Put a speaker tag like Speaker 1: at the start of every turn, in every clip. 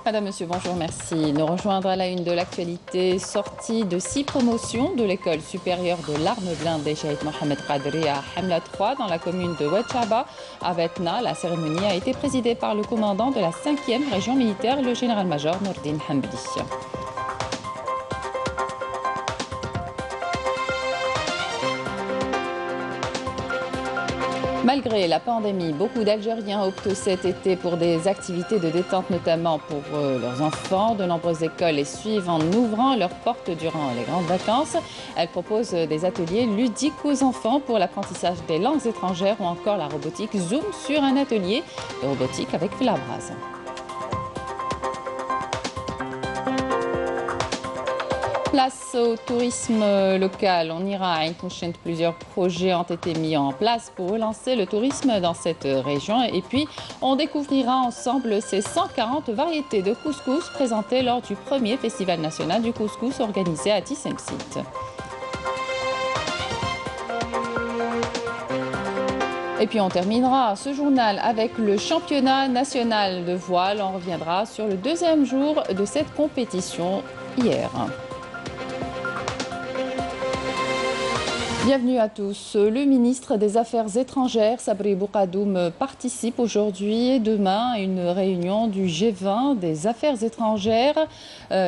Speaker 1: Madame, Monsieur, bonjour, merci. Nous rejoindre à la une de l'actualité, sortie de 6 promotions de l'école supérieure de l'arme blindée Shahid Mohamed Qadri à Hamla 3 dans la commune de Oued Chaba à Vetna. La cérémonie a été présidée par le commandant de la 5e région militaire, le général-major Nourdine Hambli. Malgré la pandémie, beaucoup d'Algériens optent cet été pour des activités de détente, notamment pour leurs enfants. De nombreuses écoles les suivent en ouvrant leurs portes durant les grandes vacances. Elles proposent des ateliers ludiques aux enfants pour l'apprentissage des langues étrangères ou encore la robotique. Zoom sur un atelier de robotique avec Filabraz. Place au tourisme local. On ira à Inkounchent. Plusieurs projets ont été mis en place pour relancer le tourisme dans cette région. Et puis, on découvrira ensemble ces 140 variétés de couscous présentées lors du premier Festival national du couscous organisé à Tissemsit. Et puis on terminera ce journal avec le championnat national de voile. On reviendra sur le deuxième jour de cette compétition hier. Bienvenue à tous. Le ministre des Affaires étrangères, Sabri Boukadoum, participe aujourd'hui et demain à une réunion du G20 des Affaires étrangères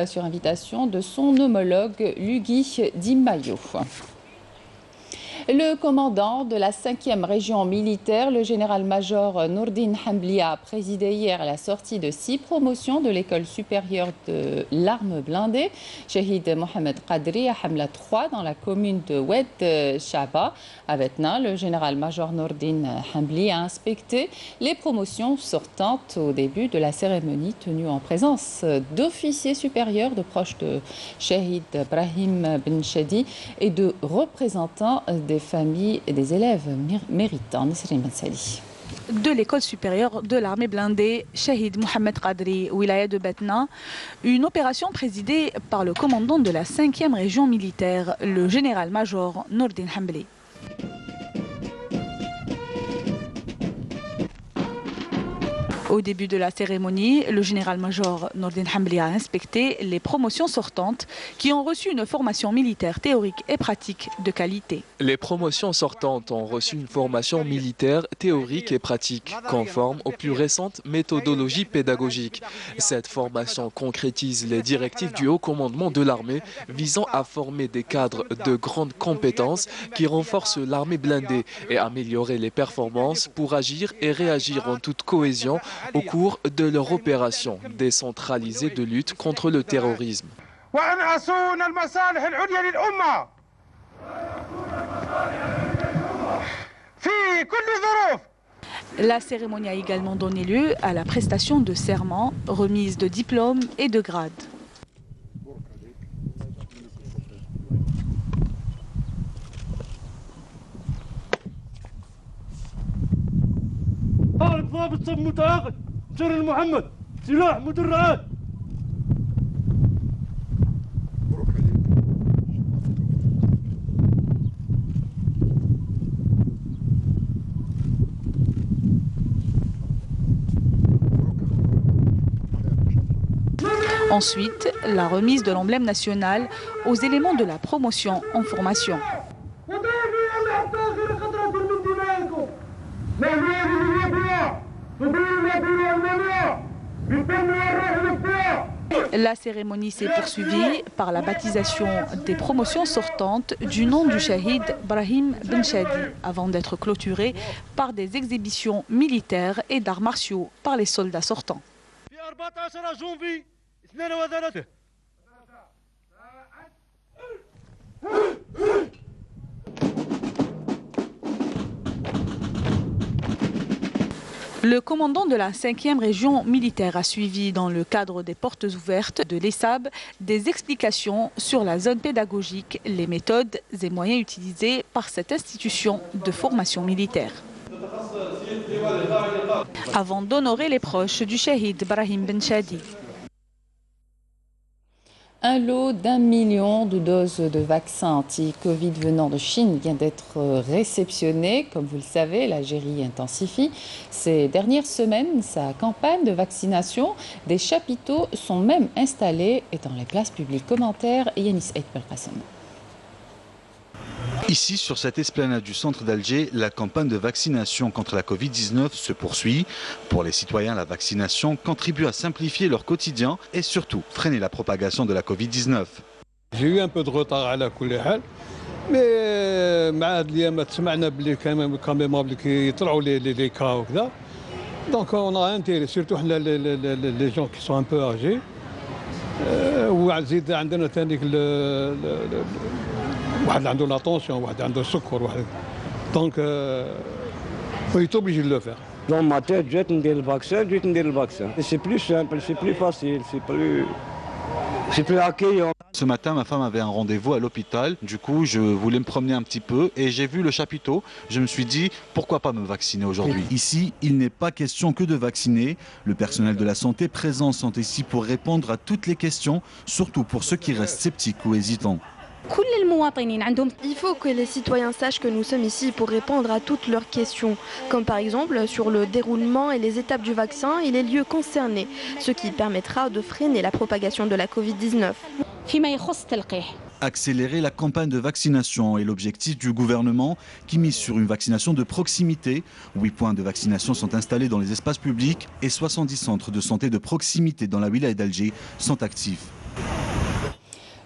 Speaker 1: sur invitation de son homologue Lugui Dimayo. Le commandant de la 5e région militaire, le général-major Nourdine Hambli, a présidé hier la sortie de 6 promotions de l'école supérieure de l'arme blindée Shahid Mohamed Qadri à Hamla 3 dans la commune de Oued Chaba à Vetna. Le général-major Nourdine Hambli a inspecté les promotions sortantes au début de la cérémonie tenue en présence d'officiers supérieurs, de proches de Shahid Brahim Benchadi et de représentants des familles et des élèves méritants.
Speaker 2: De l'école supérieure de l'armée blindée Shahid Mohamed Qadri, wilaya de Betna, une opération présidée par le commandant de la 5e région militaire, le général-major Nourdine Hambli. Au début de la cérémonie, le général-major Nourdine Hambli a inspecté les promotions sortantes qui ont reçu une formation militaire théorique et pratique de qualité.
Speaker 3: Les promotions sortantes ont reçu une formation militaire théorique et pratique, conforme aux plus récentes méthodologies pédagogiques. Cette formation concrétise les directives du haut commandement de l'armée visant à former des cadres de grandes compétences qui renforcent l'armée blindée et améliorer les performances pour agir et réagir en toute cohésion au cours de leur opération décentralisée de lutte contre le terrorisme.
Speaker 2: La cérémonie a également donné lieu à la prestation de serment, remise de diplômes et de grades. Ensuite, la remise de l'emblème national aux éléments de la promotion en formation. La cérémonie s'est poursuivie par la baptisation des promotions sortantes du nom du Shahid Brahim Benchadi, avant d'être clôturée par des exhibitions militaires et d'arts martiaux par les soldats sortants. Le commandant de la 5e région militaire a suivi dans le cadre des portes ouvertes de l'ESAB des explications sur la zone pédagogique, les méthodes et moyens utilisés par cette institution de formation militaire. Avant d'honorer les proches du Shahid Brahim Benchadi.
Speaker 1: Un lot d'1 million de doses de vaccins anti-Covid venant de Chine vient d'être réceptionné. Comme vous le savez, l'Algérie intensifie ces dernières semaines sa campagne de vaccination. Des chapiteaux sont même installés dans les places publiques. Commentaire Yanis Eid Belkacem.
Speaker 4: Ici, sur cette esplanade du centre d'Alger, la campagne de vaccination contre la Covid-19 se poursuit. Pour les citoyens, la vaccination contribue à simplifier leur quotidien et surtout freiner la propagation de la Covid-19.
Speaker 5: J'ai eu un peu de retard à la couleur, mais مع هاد الأيامات سمعنا بلي كاميرا بلي كيطلعوا les cas وكذا. Donc on a intérêt, surtout les gens qui sont un peu âgés. وزيد عندنا ثاني واحد عنده لا طونسيون واحد عنده السكر واحد دونك il est obligé de le faire.
Speaker 6: Dans ma tête, je vais ندير le vaccin. C'est plus simple, c'est plus facile, c'est plus accueillant.
Speaker 4: Ce matin, ma femme avait un rendez-vous à l'hôpital. Du coup, je voulais me promener un petit peu et j'ai vu le chapiteau. Je me suis dit, pourquoi pas me vacciner aujourd'hui? Ici, il n'est pas question que de vacciner. Le personnel de la santé présent sont ici pour répondre à toutes les questions, surtout pour ceux qui restent sceptiques ou hésitants.
Speaker 7: Il faut que les citoyens sachent que nous sommes ici pour répondre à toutes leurs questions, comme par exemple sur le déroulement et les étapes du vaccin et les lieux concernés, ce qui permettra de freiner la propagation de la Covid-19.
Speaker 4: Accélérer la campagne de vaccination est l'objectif du gouvernement qui mise sur une vaccination de proximité. 8 points de vaccination sont installés dans les espaces publics et 70 centres de santé de proximité dans la wilaya d'Alger sont actifs.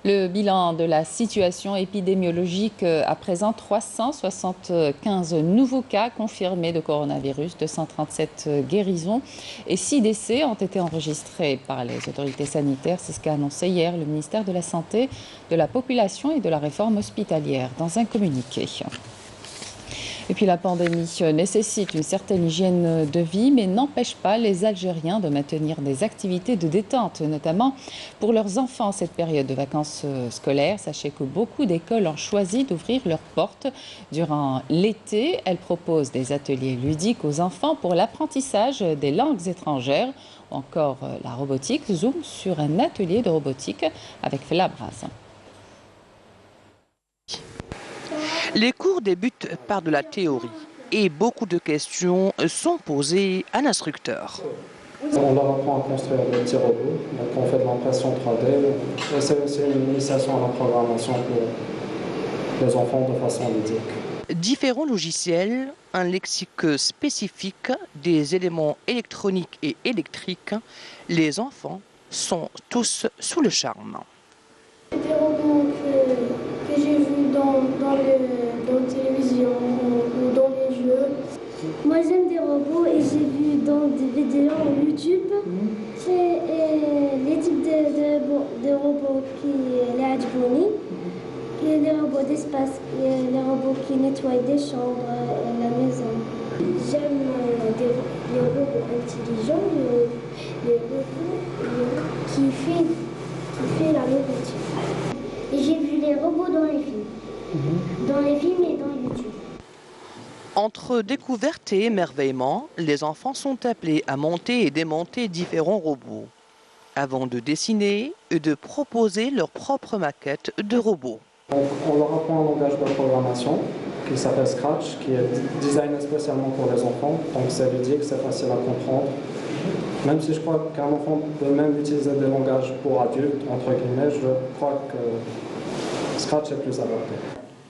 Speaker 1: Le bilan de la situation épidémiologique à présent, 375 nouveaux cas confirmés de coronavirus, 237 guérisons et 6 décès ont été enregistrés par les autorités sanitaires. C'est ce qu'a annoncé hier le ministère de la Santé, de la Population et de la Réforme hospitalière dans un communiqué. Et puis la pandémie nécessite une certaine hygiène de vie, mais n'empêche pas les Algériens de maintenir des activités de détente, notamment pour leurs enfants cette période de vacances scolaires. Sachez que beaucoup d'écoles ont choisi d'ouvrir leurs portes durant l'été. Elles proposent des ateliers ludiques aux enfants pour l'apprentissage des langues étrangères ou encore la robotique. Zoom sur un atelier de robotique avec Felabras.
Speaker 8: Les cours débutent par de la théorie et beaucoup de questions sont posées à l'instructeur.
Speaker 9: On leur apprend à construire des petits robots, donc on fait de l'impression 3D. Et c'est aussi une initiation à la programmation pour les enfants de façon ludique.
Speaker 8: Différents logiciels, un lexique spécifique, des éléments électroniques et électriques, les enfants sont tous sous le charme.
Speaker 10: Des robots que j'ai vus dans la télévision ou dans les jeux. Moi j'aime des robots et j'ai vu dans des vidéos YouTube les types de robots qui les عجبوني. Il y a les robots d'espace, il y a les robots qui nettoient des chambres et la maison. J'aime les robots intelligents, les robots qui fait la nourriture. Et j'ai vu les robots dans les films. Dans les films et dans YouTube.
Speaker 8: Entre découverte et émerveillement, les enfants sont appelés à monter et démonter différents robots, avant de dessiner et de proposer leur propre maquette de robots.
Speaker 9: Donc, on leur apprend un langage de programmation qui s'appelle Scratch, qui est designé spécialement pour les enfants. Donc c'est ludique, c'est facile à comprendre. Même si je crois qu'un enfant peut même utiliser des langages pour adultes, entre guillemets, je crois que Scratch est plus adapté.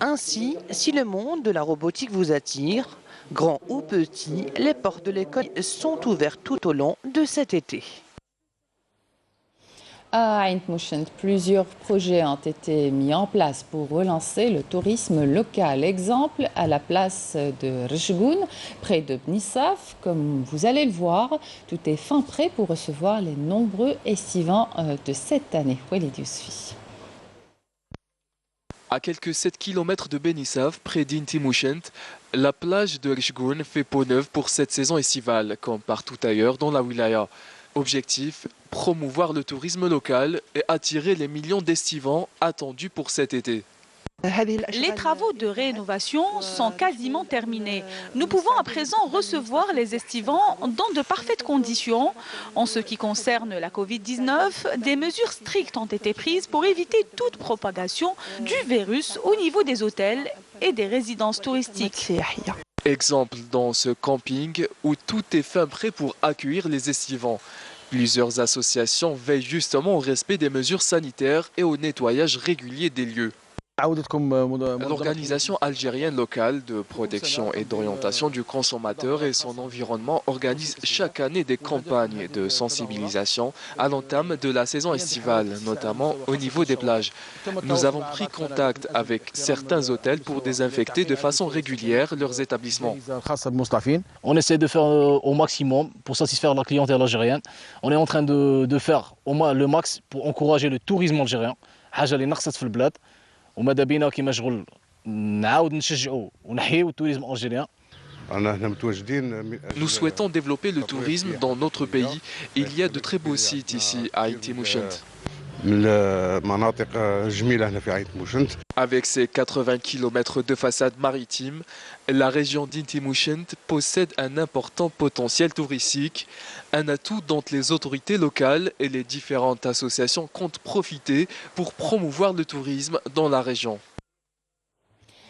Speaker 8: Ainsi, si le monde de la robotique vous attire, grand ou petit, les portes de l'école sont ouvertes tout au long de cet été.
Speaker 1: À Ain Mouchent, plusieurs projets ont été mis en place pour relancer le tourisme local. Exemple, à la place de Rchgoun, près de Bnissaf. Comme vous allez le voir, tout est fin prêt pour recevoir les nombreux estivants de cette année. Walid Yousfi.
Speaker 3: À quelques 7 km de Benissaf, près d'Inti Mouchent, la plage de Rchgoun fait peau neuve pour cette saison estivale, comme partout ailleurs dans la wilaya. Objectif, promouvoir le tourisme local et attirer les millions d'estivants attendus pour cet été.
Speaker 2: Les travaux de rénovation sont quasiment terminés. Nous pouvons à présent recevoir les estivants dans de parfaites conditions. En ce qui concerne la Covid-19, des mesures strictes ont été prises pour éviter toute propagation du virus au niveau des hôtels et des résidences touristiques.
Speaker 3: Exemple dans ce camping où tout est fin prêt pour accueillir les estivants. Plusieurs associations veillent justement au respect des mesures sanitaires et au nettoyage régulier des lieux. L'organisation algérienne locale de protection et d'orientation du consommateur et son environnement organise chaque année des campagnes de sensibilisation à l'entame de la saison estivale, notamment au niveau des plages. Nous avons pris contact avec certains hôtels pour désinfecter de façon régulière leurs établissements.
Speaker 11: On essaie de faire au maximum pour satisfaire la clientèle algérienne. On est en train de faire au moins le max pour encourager le tourisme algérien. وماذا بينا كيما شغل نعاود نشجعوا ونحيوا التوريزم الجيريان.
Speaker 3: Nous souhaitons développer le tourisme dans notre pays. Il y a de très beaux sites ici à Ain Timouschent. Avec ses 80 km de façade maritime, la région d'Ain Timouschent possède un important potentiel touristique, un atout dont les autorités locales et les différentes associations comptent profiter pour promouvoir le tourisme dans la région.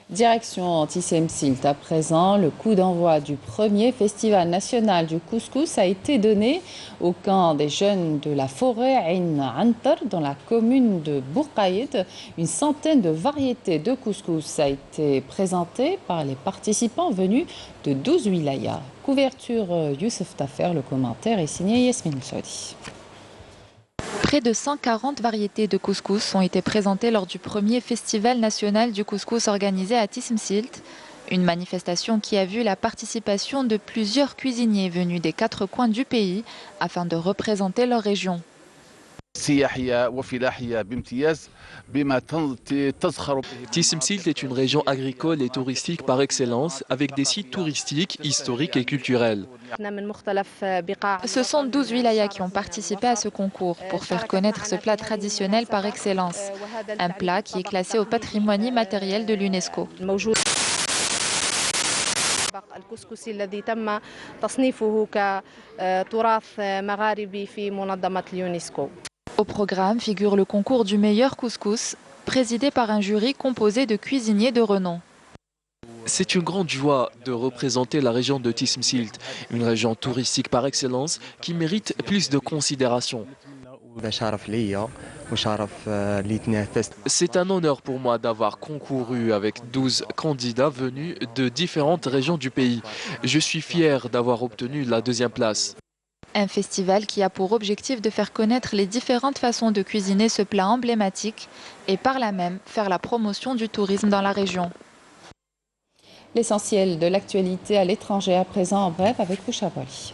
Speaker 1: Direction Tizi-Msilt à présent, le coup d'envoi du premier festival national du couscous a été donné au camp des jeunes de la forêt Ain Antar dans la commune de Bourgaïd. Une centaine de variétés de couscous a été présentée par les participants venus de 12 wilayas. Couverture Youssef Tafer, le commentaire est signé Yasmine Saudi.
Speaker 12: Près de 140 variétés de couscous ont été présentées lors du premier festival national du couscous organisé à Tizi-Msilt. Une manifestation qui a vu la participation de plusieurs cuisiniers venus des 4 coins du pays afin de représenter leur région.
Speaker 3: Tizi-Msilt est une région agricole et touristique par excellence avec des sites touristiques, historiques et culturels.
Speaker 12: Ce sont 12 wilayas qui ont participé à ce concours pour faire connaître ce plat traditionnel par excellence. Un plat qui est classé au patrimoine immatériel de l'UNESCO. Au programme figure le concours du meilleur couscous, présidé par un jury composé de cuisiniers de renom.
Speaker 3: C'est une grande joie de représenter la région de Tizi-Msilt, une région touristique par excellence qui mérite plus de considération. C'est un honneur pour moi d'avoir concouru avec 12 candidats venus de différentes régions du pays. Je suis fier d'avoir obtenu la 2e place.
Speaker 12: Un festival qui a pour objectif de faire connaître les différentes façons de cuisiner ce plat emblématique et par là même faire la promotion du tourisme dans la région.
Speaker 1: L'essentiel de l'actualité à l'étranger à présent en bref avec Kouchaboli.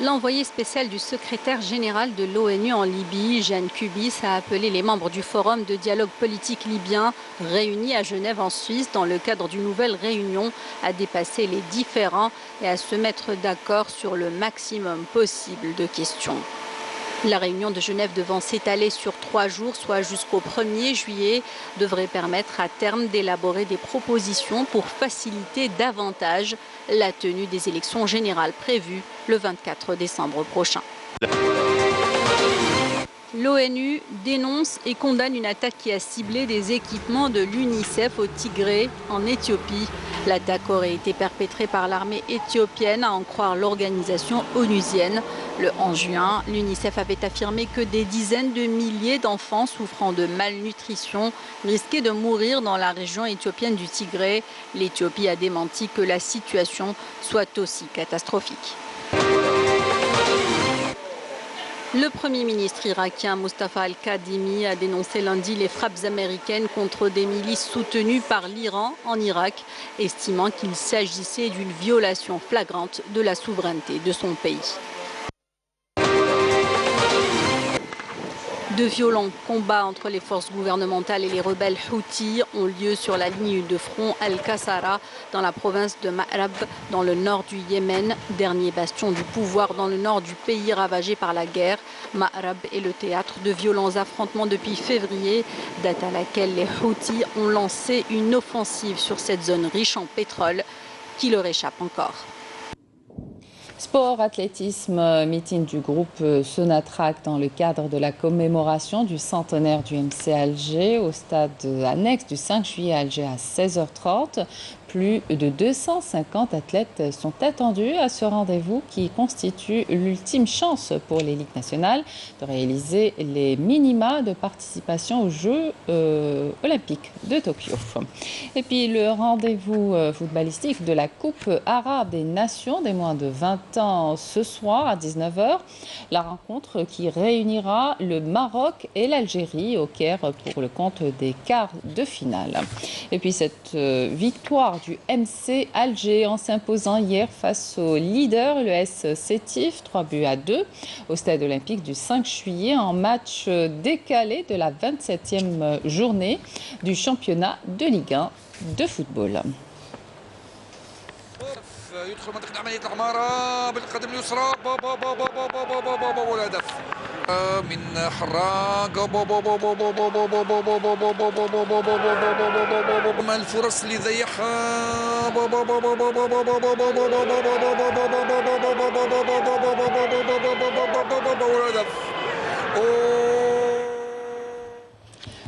Speaker 13: L'envoyé spécial du secrétaire général de l'ONU en Libye, Jeanne Kubis, a appelé les membres du Forum de dialogue politique libyen réunis à Genève en Suisse dans le cadre d'une nouvelle réunion à dépasser les différends et à se mettre d'accord sur le maximum possible de questions. La réunion de Genève devant s'étaler sur 3 jours, soit jusqu'au 1er juillet, devrait permettre à terme d'élaborer des propositions pour faciliter davantage la tenue des élections générales prévues le 24 décembre prochain. L'ONU dénonce et condamne une attaque qui a ciblé des équipements de l'UNICEF au Tigré, en Éthiopie. L'attaque aurait été perpétrée par l'armée éthiopienne, à en croire l'organisation onusienne. Le 11 juin, l'UNICEF avait affirmé que des dizaines de milliers d'enfants souffrant de malnutrition risquaient de mourir dans la région éthiopienne du Tigré. L'Éthiopie a démenti que la situation soit aussi catastrophique. Le Premier ministre irakien Mustafa al-Kadhimi a dénoncé lundi les frappes américaines contre des milices soutenues par l'Iran en Irak, estimant qu'il s'agissait d'une violation flagrante de la souveraineté de son pays. De violents combats entre les forces gouvernementales et les rebelles Houthis ont lieu sur la ligne de front Al-Qassara dans la province de Ma'rab, dans le nord du Yémen, dernier bastion du pouvoir dans le nord du pays ravagé par la guerre. Ma'rab est le théâtre de violents affrontements depuis février, date à laquelle les Houthis ont lancé une offensive sur cette zone riche en pétrole qui leur échappe encore.
Speaker 1: Sport, athlétisme, meeting du groupe Sonatrach dans le cadre de la commémoration du centenaire du MC Alger au stade annexe du 5 juillet à Alger à 16h30. Plus de 250 athlètes sont attendus à ce rendez-vous qui constitue l'ultime chance pour les ligues nationales de réaliser les minima de participation aux Jeux olympiques de Tokyo. Et puis le rendez-vous footballistique de la Coupe arabe des nations des moins de 20 ans ce soir à 19h. La rencontre qui réunira le Maroc et l'Algérie au Caire pour le compte des quarts de finale. Et puis cette victoire du MC Alger en s'imposant hier face au leader, le S Sétif, 3-2 au stade olympique du 5 juillet en match décalé de la 27e journée du championnat de Ligue 1 de football.
Speaker 14: يدخل منطقة عملية العمارة بالقدم اليسرى والهدف من حراق الفرص اللي ضيعها والهدف.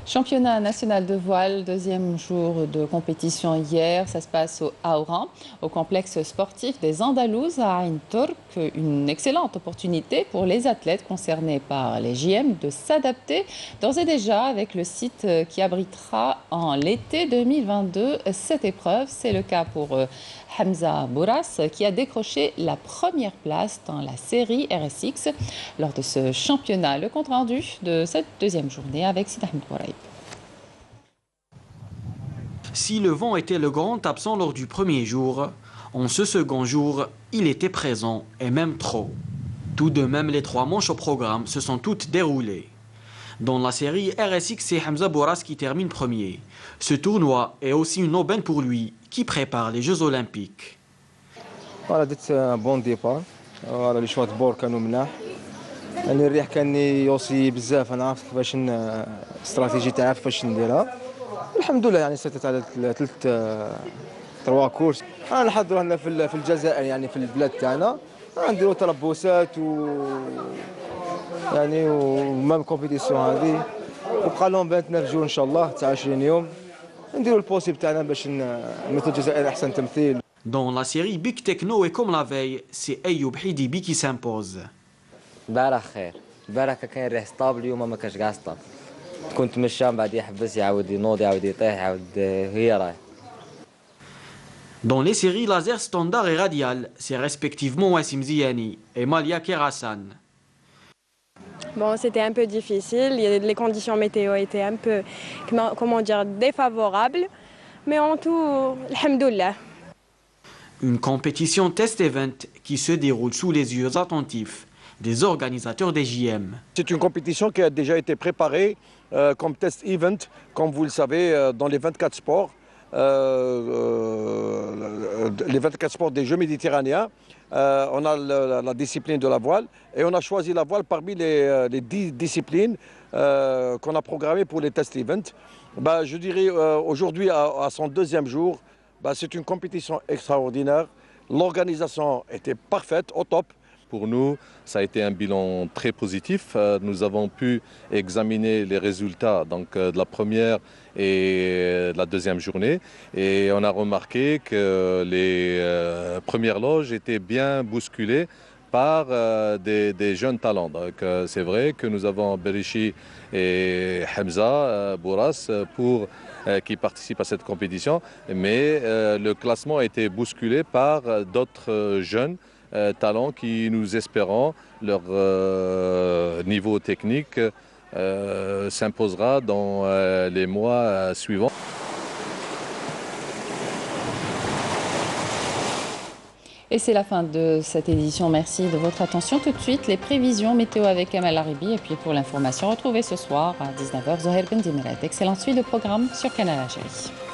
Speaker 1: Championnat national de voile, deuxième jour de compétition hier. Ça se passe au Aouran, au complexe sportif des Andalouses à Ain Turk. Une excellente opportunité pour les athlètes concernés par les JM de s'adapter d'ores et déjà avec le site qui abritera en l'été 2022 cette épreuve. C'est le cas pour Hamza Bourras qui a décroché la première place dans la série RSX lors de ce championnat. Le compte-rendu de cette deuxième journée avec Sid Ahmed Bouraïb.
Speaker 15: Si le vent était le grand absent lors du premier jour, en ce second jour, il était présent et même trop. Tout de même, les 3 manches au programme se sont toutes déroulées. Dans la série RSX, c'est Hamza Bourras qui termine premier. Ce tournoi est aussi une aubaine pour lui qui prépare les Jeux Olympiques.
Speaker 16: Voilà, درت un bon départ. Voilà, les choix de bord كانوا ملاح. يعني الريح كان يوصي بزاف، انا عرفت كيفاش الاستراتيجي تاعي كيفاش نديرها. الحمد لله يعني سيطرت على 3 كورس. انا نحضروا هنا في الجزائر يعني في البلاد تاعنا نديروا تربصات يعني ومام كومبيتيسيون هذه وبقى لهم 29 جور ان شاء الله 29 يوم نديروا البوسيبل تاعنا باش نمثل الجزائر احسن تمثيل.
Speaker 15: Dans la série Big Techno et comme la veille, c'est Ayoub Hidibi qui s'impose.
Speaker 17: البارح خير، البارح كان ريح ستابل، اليوم ما كانش كاع ستابل. كنت مشى من بعد يحبس يعاود ينوض يعاود يطيح يعاود هي راهي.
Speaker 15: Dans les séries laser standard et radial, c'est respectivement Wassim Ziani et Malia Kerasan.
Speaker 18: Bon, c'était un peu difficile, les conditions météo étaient un peu, comment dire, défavorables, mais en tout, alhamdoulilah.
Speaker 15: Une compétition test-event qui se déroule sous les yeux attentifs des organisateurs des JM.
Speaker 19: C'est une compétition qui a déjà été préparée comme test-event, comme vous le savez, dans les 24 sports. Les 24 sports des Jeux méditerranéens. On a la discipline de la voile et on a choisi la voile parmi les 10 disciplines qu'on a programmées pour les test events. Je dirais aujourd'hui à son deuxième jour, c'est une compétition extraordinaire. L'organisation était parfaite, au top.
Speaker 20: Pour nous, ça a été un bilan très positif. Nous avons pu examiner les résultats de la première et de la deuxième journée. Et on a remarqué que les premières loges étaient bien bousculées par des jeunes talents. Donc c'est vrai que nous avons Berichi et Hamza Bourras qui participent à cette compétition. Mais le classement a été bousculé par d'autres jeunes talents qui, nous espérons, leur niveau technique s'imposera dans les mois suivants.
Speaker 1: Et c'est la fin de cette édition. Merci de votre attention. Tout de suite, les prévisions météo avec Amal Laribi. Et puis pour l'information, retrouvez ce soir à 19h Zoher Ben Dimirat. Excellente suite de programme sur Canal Algérie.